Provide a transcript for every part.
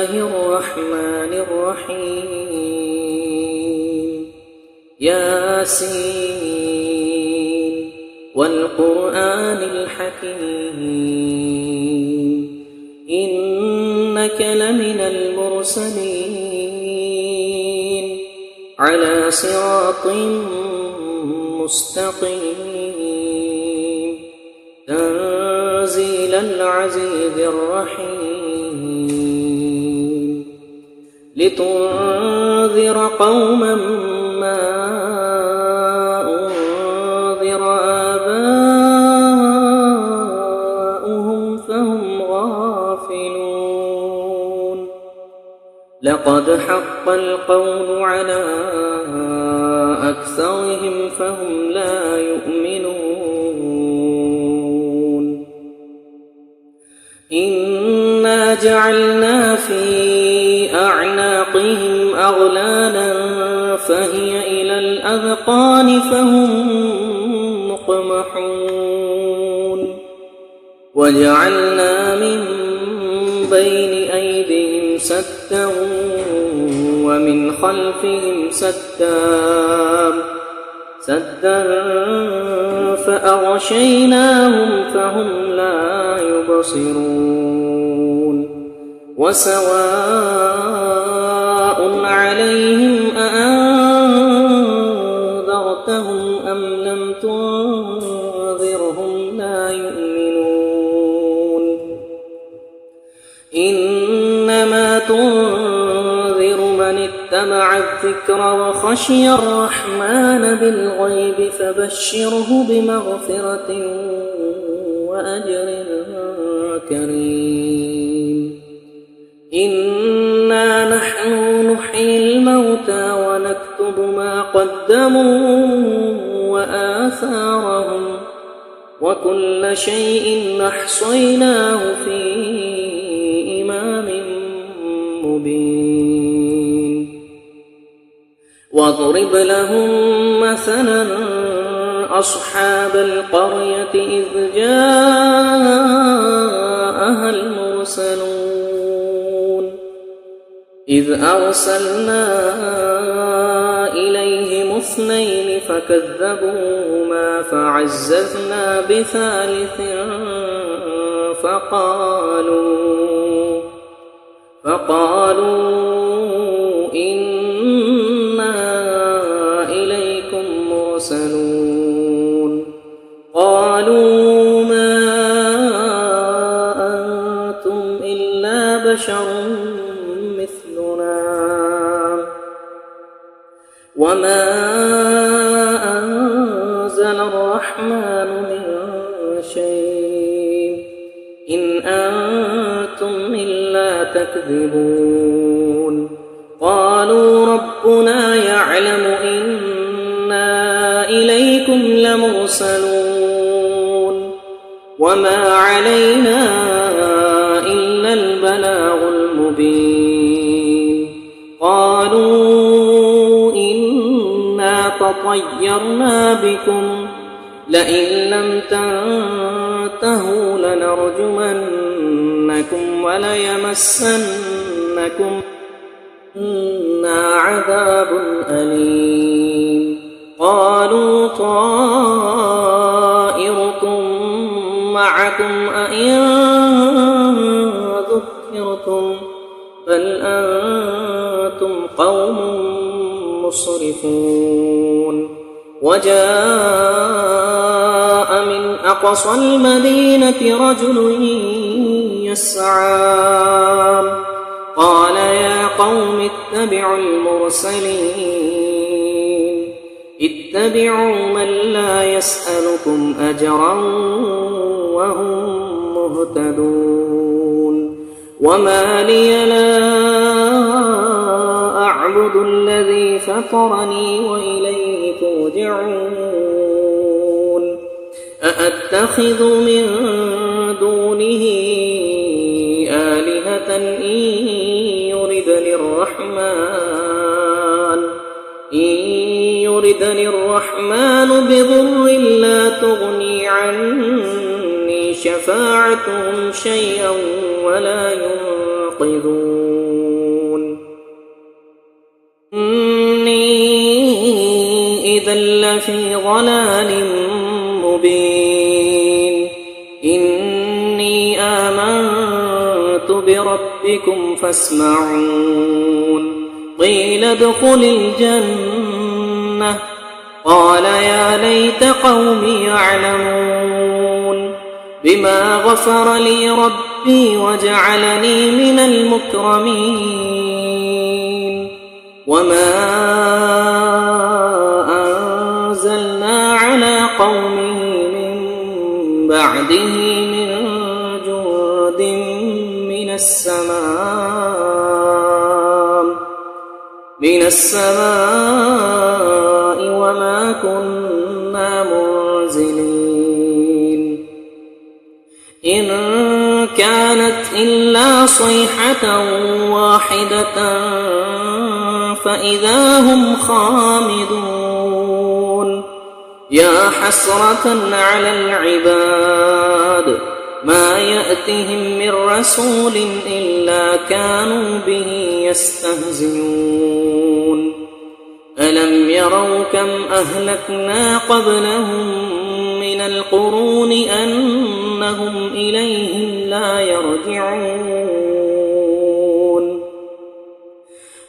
الله الرحمن الرحيم ياسين والقرآن الحكيم إنك لمن المرسلين على صراط مستقيم تنزيل العزيز الرحيم لتنذر قوما ما أنذر آباؤهم فهم غافلون لقد حق القول على أكثرهم فهم لا يؤمنون إنا جعلنا في أعناقهم أغلالا فهي إلى الأذقان فهم مقمحون وجعلنا من بين أيديهم سدا ومن خلفهم سدا فأغشيناهم فهم لا يبصرون وسواء عليهم أأنذرتهم أم لم تنذرهم لا يؤمنون إنما تنذر من اتبع الذكر وخشي الرحمن بالغيب فبشره بمغفرة وأجر كريم إنا نحن نحيي الموتى ونكتب ما قدموا وآثارهم وكل شيء أحصيناه في إمام مبين واضرب لهم مثلا أصحاب القرية إذ جاءها المرسلون إذ أرسلنا إليهم اثنين فكذبوهما فعززنا بثالث فقالوا إنا إليكم مرسلون قالوا ما أنتم إلا بشر مثلنا وما أنزل الرحمن من شيء إن أنتم إلا تكذبون قالوا ربنا يعلم إنا إليكم لمرسلون وما علينا إلا البلاغ المبين قالوا إنا تطيرنا بكم لئن لم تنتهوا لنرجمنكم وليمسنكم منا عذاب أليم قالوا طائركم معكم أئن ذكرتم بل أنتم قوم مسرفون وجاء من أقصى المدينة رجل يسعى قال يا قوم اتبعوا المرسلين اتبعوا من لا يسألكم أجرا وهم مهتدون وما لي لا أعبد الذي فطرني وإليه ترجعون أأتخذ من دونه آلهة إن يردني الرحمن بضر لا تغني عني شفاعتهم شيئا ولا ينقذون إذا لفي ضلال مبين إني آمنت بربكم فاسمعون قيل ادخل الجنة قال يا ليت قومي يعلمون بما غفر لي ربي وجعلني من المكرمين وما أنزلنا على قومه من بعده من جند من السماء وما كنا منزلين إن كانت إلا صيحة واحدة فإذا هم خامدون يا حسرة على العباد ما يأتهم من رسول إلا كانوا به يستهزئون ألم يروا كم أهلكنا قبلهم من القرون أنهم إليهم لا يرجعون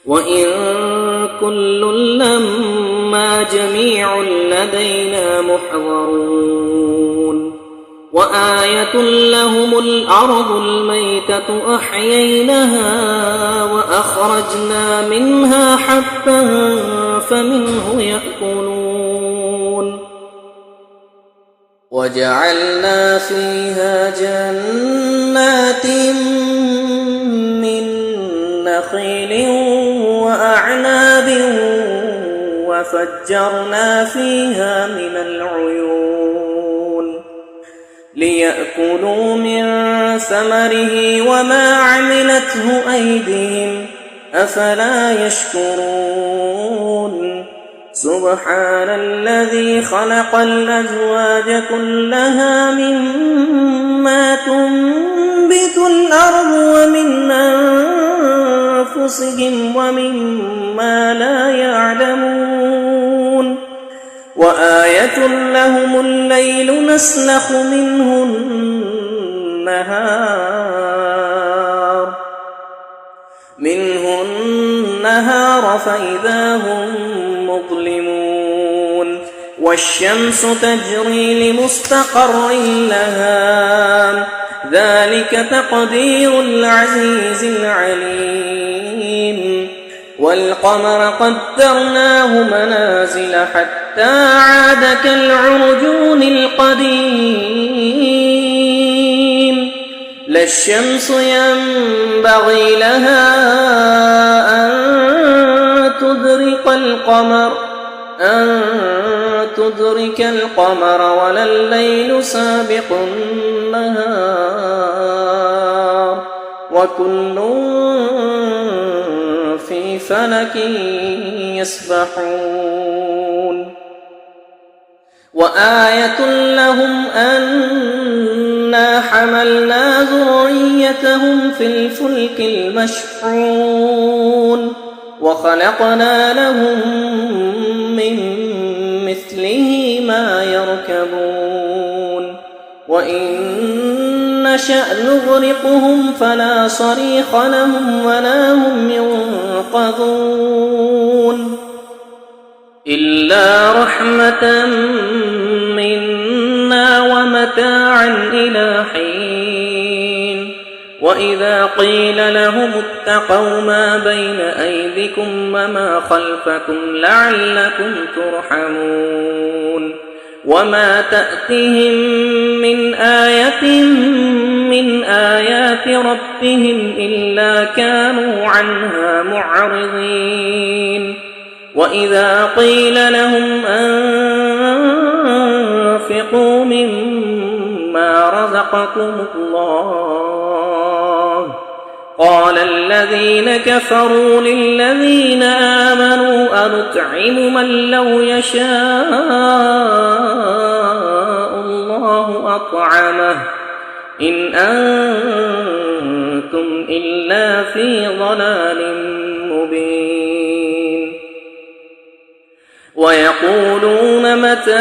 وإن كل لما جميع لدينا محضرون وآية لهم الأرض الميتة أحييناها وأخرجنا منها حبا فمنه يأكلون وجعلنا فيها جنات من نخيل وأعناب وفجرنا فيها من العيون ليأكلوا من ثمره وما عملته أيديهم أفلا يشكرون سبحان الذي خلق الأزواج كلها مما تنبت الأرض ومن أنفسهم ومما لا يعلمون وآية لهم الليل نسلخ منه النهار فإذا هم مظلمون والشمس تجري لمستقر لها ذلك تقدير العزيز العليم والقمر قدرناه منازل حتى عاد كالعرجون القديم لا الشمس ينبغي لها أن تدرك القمر ولا الليل سابق النهار وكل في فلك يسبحون وآية لهم أنا حملنا ذريتهم في الفلك المشحون وخلقنا لهم من مثله ما يركبون وإن نشأ نغرقهم فلا صريخ لهم ولا هم ينقذون إلا رحمة منا ومتاعا إلى حين وإذا قيل لهم اتقوا ما بين أيديكم وما خلفكم لعلكم ترحمون وما تأتهم من آية من آيات ربهم إلا كانوا عنها معرضين وإذا قيل لهم أنفقوا مما رزقكم الله قال الذين كفروا للذين آمنوا أنطعم من لو يشاء الله أطعمه إن أنتم إلا في ضلال مبين ويقولون متى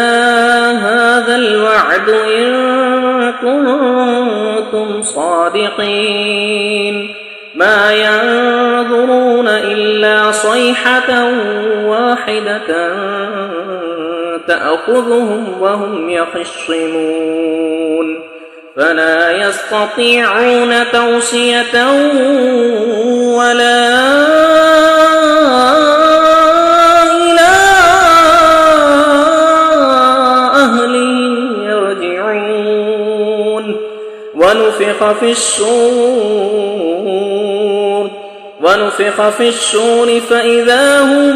هذا الوعد إن كنتم صادقين ما ينظرون إلا صيحة واحدة تأخذهم وهم يخصمون فلا يستطيعون توصية ولا إلى أهلهم يرجعون ونفخ في الصور فإذا هم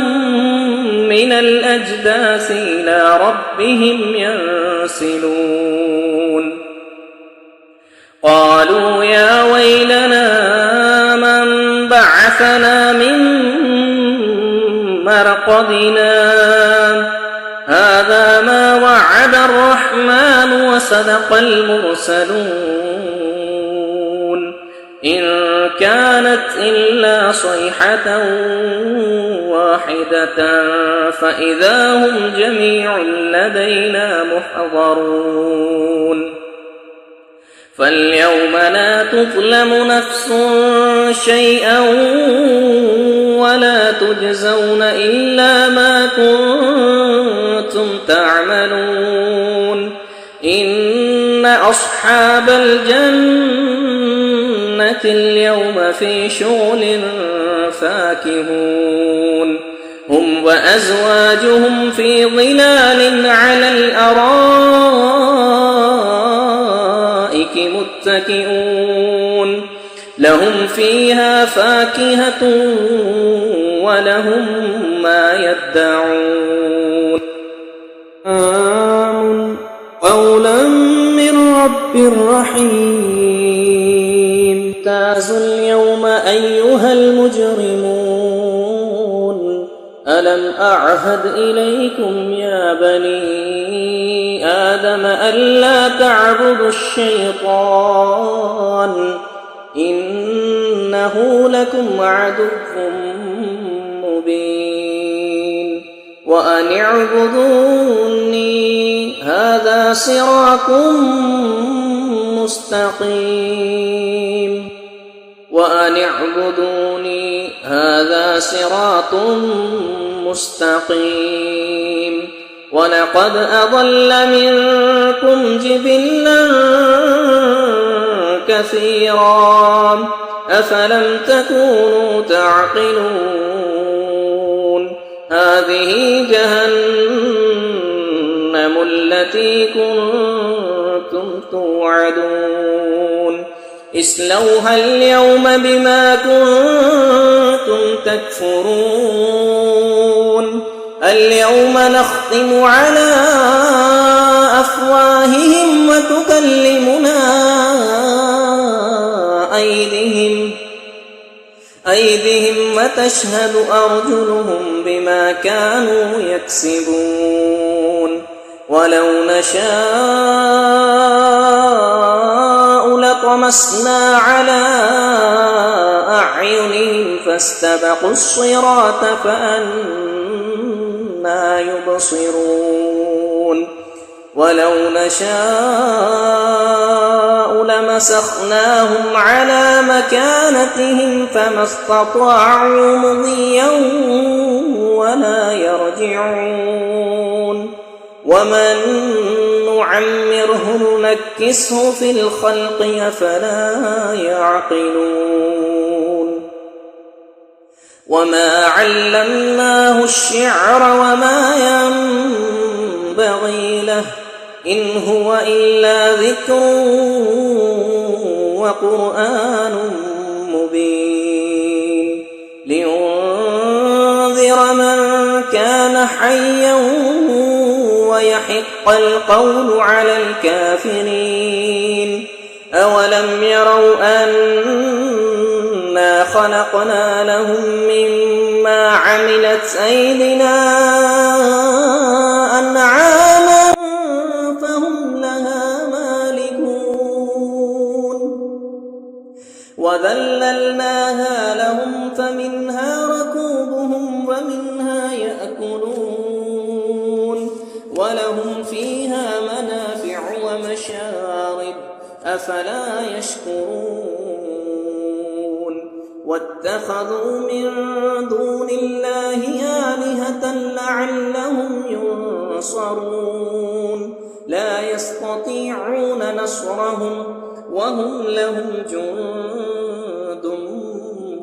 من الأجداث إلى ربهم ينسلون قالوا يا ويلنا من بعثنا من مرقدنا هذا ما وعد الرحمن وصدق المرسلون إن كانت إلا صيحة واحدة فإذا هم جميع لدينا محضرون فاليوم لا تظلم نفس شيئا ولا تجزون إلا ما كنتم تعملون إن أصحاب الجنة اليوم في شغل فاكهون هم وأزواجهم في ظلال على الأرائك متكئون لهم فيها فاكهة ولهم ما يدعون قولا من رب رحيم امتازوا اليوم أيها المجرمون ألم أعهد إليكم يا بني آدم ألا تعبدوا الشيطان إنه لكم عدو مبين وأن اعبدوني هذا صراط مستقيم وأن اعبدوني هذا صراط مستقيم ولقد أضل منكم جبلا كثيرا أفلم تكونوا تعقلون هذه جهنم التي كنتم توعدون اصلوها اليوم بما كنتم تكفرون اليوم نختم على أفواههم وتكلمنا أيديهم وتشهد أرجلهم بما كانوا يكسبون ولو نشاء لطمسنا على أعينهم فاستبقوا الصراط فأنى يبصرون ولو نشاء لمسخناهم على مكانتهم فما استطاعوا مضيا ولا يرجعون ومن نعمره ننكسه في الخلق أفلا يعقلون وما علمناه الشعر وما ينبغي له إن هو إلا ذكر وقرآن مبين لينذر من كان حيا ويحق القول على الكافرين أولم يروا أنا خلقنا لهم مما عملت أيدينا أنعاما فهم لها مالكون وذللناها لهم فمنها ركوبهم ومنها يأكلون ولهم فيها منافع ومشارب أفلا يشكرون واتخذوا من دون الله آلهة لعلهم ينصرون لا يستطيعون نصرهم وهم لهم جند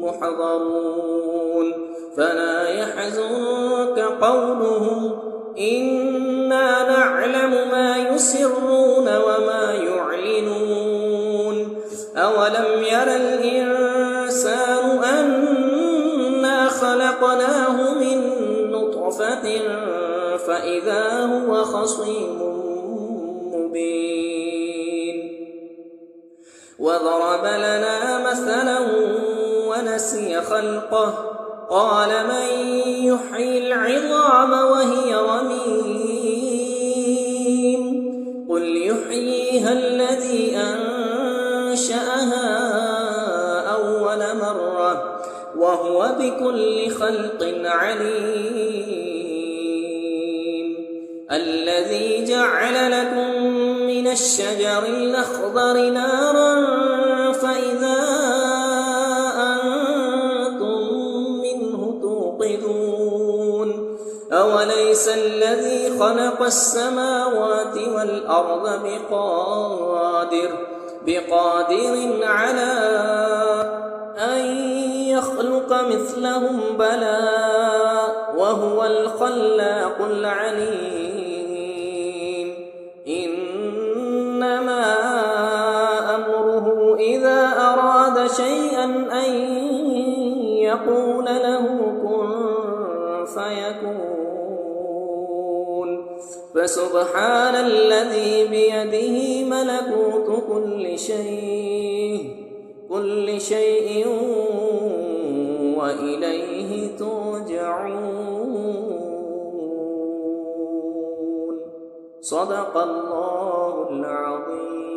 محضرون فلا يحزنك قولهم إنا نعلم ما يسرون وما يعلنون أولم ير الإنسان أنا خلقناه من نطفة فإذا هو خصيم مبين وضرب لنا مثلا ونسي خلقه قال من يحيي العظام وهي رميم قل يحييها الذي أنشأها أول مرة وهو بكل خلق عليم الذي جعل لكم من الشجر الأخضر نارا فإذا أوليس الذي خلق السماوات والأرض بقادر على أن يخلق مثلهم بلى وهو الخلاق العليم إنما أمره إذا أراد شيئا أن يقول له كن فيكون فسبحان الذي بيده ملكوت كل شيء وإليه ترجعون صدق الله العظيم.